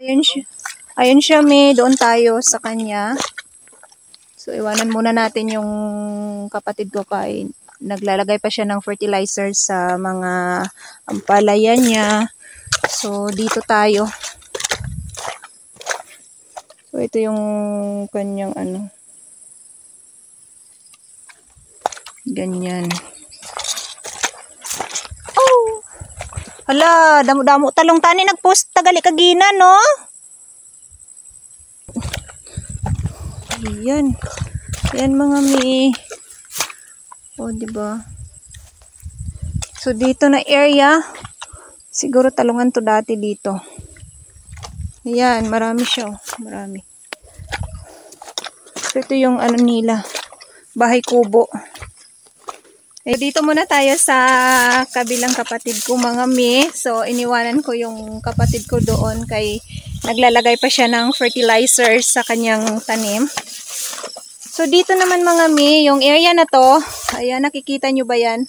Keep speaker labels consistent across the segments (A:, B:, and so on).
A: Ayun siya, may doon tayo sa kanya. So, iwanan muna natin yung kapatid ko kay naglalagay pa siya ng fertilizer sa mga ampalaya niya. So, dito tayo. So, ito yung kanyang ano. Ganyan. Oh! Hala, damo-damo talong tani nagpost tagali kagina, no? Ayan. Ayan mga mi. O, diba? So, dito na area. Siguro talungan to dati dito. Ayan, marami siya. Oh. Marami. So, ito yung ano nila. Bahay kubo. Eh, dito muna tayo sa kabilang kapatid ko mga mi. So, iniwanan ko yung kapatid ko doon kay naglalagay pa siya ng fertilizer sa kanyang tanim. So, dito naman mga mi, yung area na to, ayan, nakikita nyo ba yan?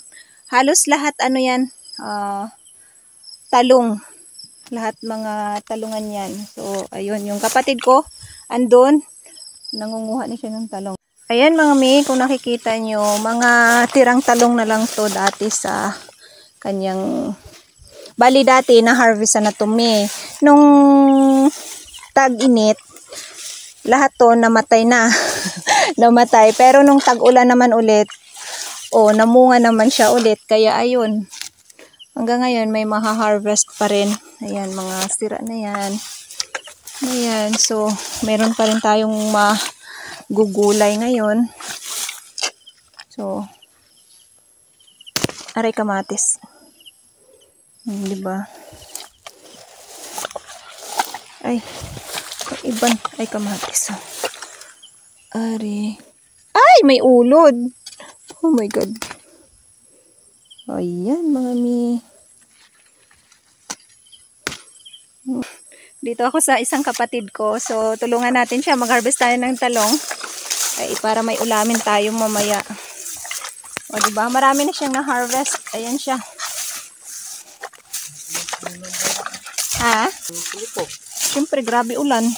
A: Halos lahat ano yan, talong. Lahat mga talungan yan. So, ayun, yung kapatid ko, andun, nangunguha na siya ng talong. Ayan mga mi, kung nakikita nyo, mga tirang talong na lang to dati sa kanyang, bali dati na harvest na to mi. Nung tag-init, lahat to namatay na. Namatay. Pero nung tag-ulan naman ulit, namunga naman siya ulit. Kaya ayun, hanggang ngayon may maha-harvest pa rin. Ayan, mga sira na yan. Ayan, so meron pa rin tayong magugulay ngayon. So, aray kamatis. Diba? Ay, iban. Ay kamatis. Ari. Ay, may ulod. Oh my God. Ayan, mga mi. Dito ako sa isang kapatid ko. So, tulungan natin siya. Mag-harvest tayo ng talong. Ay, para may ulamin tayo mamaya. O, diba? Marami na siyang na-harvest. Ayan siya. Ha? Siyempre, grabe ulan.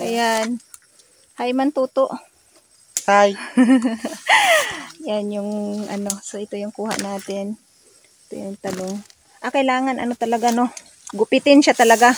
A: Ayan. Hi, Mantuto.
B: Hi.
A: Yan yung ano. So, ito yung kuha natin. Ito yung talong. Kailangan ano talaga, no? Gupitin siya talaga.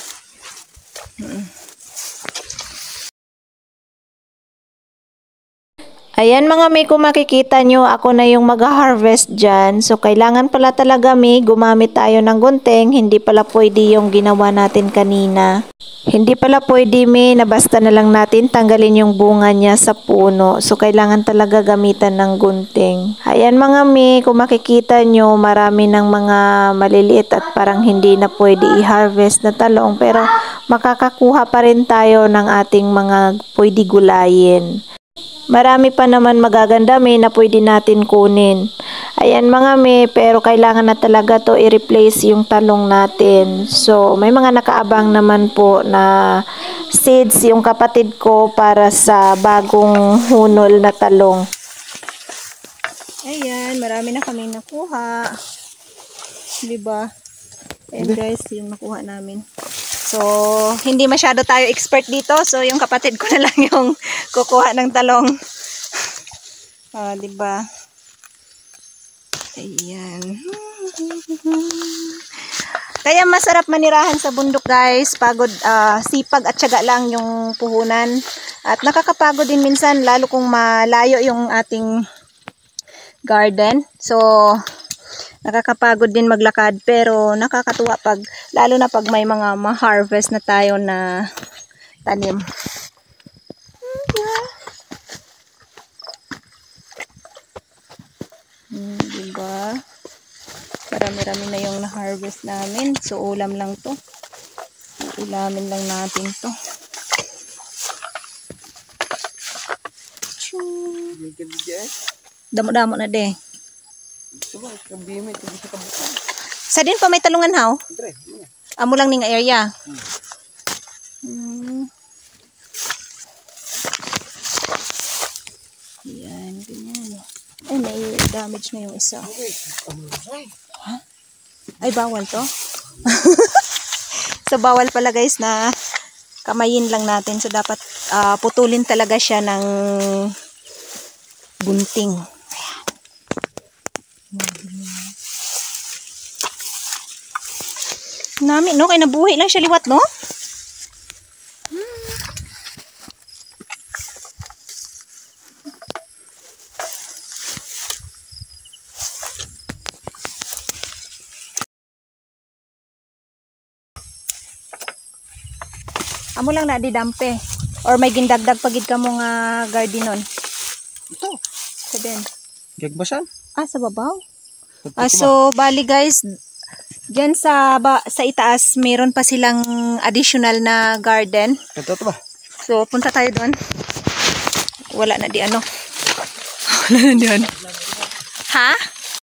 A: Ayan mga may, kung makikita nyo, ako na yung mag-harvest dyan. So, kailangan pala talaga may gumamit tayo ng gunting. Hindi pala pwede yung ginawa natin kanina. Hindi pala pwede may na basta na lang natin tanggalin yung bunga niya sa puno. So, kailangan talaga gamitan ng gunting. Ayan mga may, kung makikita nyo, marami ng mga maliliit at parang hindi na pwede i-harvest na talong. Pero, makakakuha pa rin tayo ng ating mga pwede gulayin. Marami pa naman magaganda may na pwede natin kunin. Ayan mga may, pero kailangan na talaga to i-replace yung talong natin. So, may mga nakaabang naman po na seeds yung kapatid ko para sa bagong hunol na talong. Ayan, marami na kami nakuha. Diba? Ayan guys, yung nakuha namin. So, hindi masyado tayo expert dito. So, yung kapatid ko na lang yung kukuha ng talong. Diba? Ayan. Kaya masarap manirahan sa bundok guys. Pagod, sipag at syaga lang yung puhunan. At nakakapagod din minsan, lalo kung malayo yung ating garden. So, nakakapagod din maglakad, pero nakakatuwa pag, lalo na pag may mga ma-harvest na tayo na tanim. Diba? Marami-rami na yung na-harvest namin. So, ulam lang to. Ulamin lang natin to. Damo-damo na de. Sa din pa may talungan haw? Amo lang ning area. Yan, ganyan. Ay, may damage na yung isa. Ha? Ay, bawal to? So, So bawal pala guys na kamayin lang natin. So dapat putulin talaga siya ng gunting. Nami, no? Kaya nabuhay lang siya liwat, no? Amo lang na di dampe. Or may gindagdag pagid ka mo nga gardenon.
B: Ito.
A: Sa din.
B: Gagbasan?
A: Sa babaw? So, bali guys, dyan sa itaas, meron pa silang additional na garden.
B: Ito ba?
A: So, punta tayo doon. Wala na di ano. Wala na di ano. Ha?